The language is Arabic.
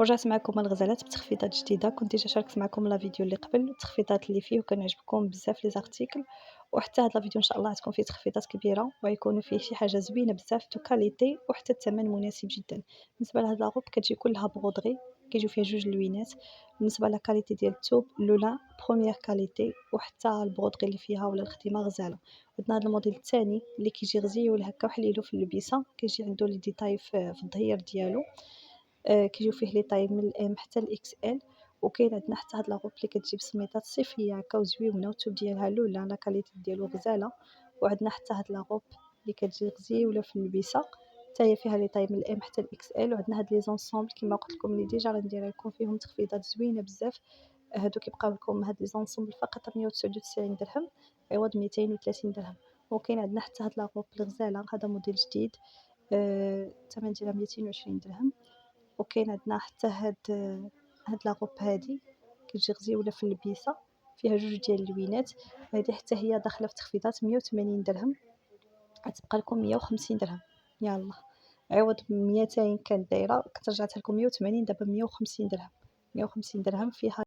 ورجعت معكم الغزالات بتخفيضات جديده. كنت ديجا شاركت معكم لا فيديو اللي قبل التخفيضات اللي فيه وكان عجبكم بزاف لي زارتيكل، وحتى هاد لا فيديو ان شاء الله غتكون فيه تخفيضات كبيره وغيكونوا فيه شي حاجه زوينه بزاف دو كاليتي وحتى الثمن مناسب جدا. بالنسبه لهاد لاغوب كتجي كلها بغودغي، كيجيو فيها جوج لوينات. بالنسبه لا كاليتي ديال الثوب لولا بروميير كاليتي، وحتى البغودغي اللي فيها ولا الخدمه غزاله. عندنا هاد الموديل الثاني اللي كيجي غزيول هكا وحليلو في اللبسه، كيجي عنده لي ديتاي في الظهير ديالو. كيجيو فيه لي طاي من الام حتى الاكس ال. وكاين عندنا حتى هاد لاغوب اللي كتجي بسميطات صيفيه هكا وزويونه، والثوب ديالها لولا لا كاليتي ديالو غزاله. وعندنا حتى هاد لاغوب اللي كتجي غزيوله في اللبسه، حتى هي فيها لي طاي من الام حتى الاكس ال. وعندنا هاد لي زونسومبل كما قلت لكم اللي ديجا غندير لكم فيهم تخفيضات زوينه بزاف. هادو كيبقاو لكم هاد لي زونسومبل فقط 199 درهم عوض 230 درهم. وكاين عندنا حتى هاد لاغوب الغزاله، هذا موديل جديد، الثمن ديالها 220 درهم. وكاين عندنا حتى هاد لاغوب هادي كتجي غزيوله في اللبسه، فيها جوج ديال اللوينات. هادي حتى هي داخله في تخفيضات 180 درهم، غتبقى لكم 150 درهم. يلا عوض 200 كانت دايره، كنت رجعتها لكم 180، دابا 150 درهم. 150 درهم فيها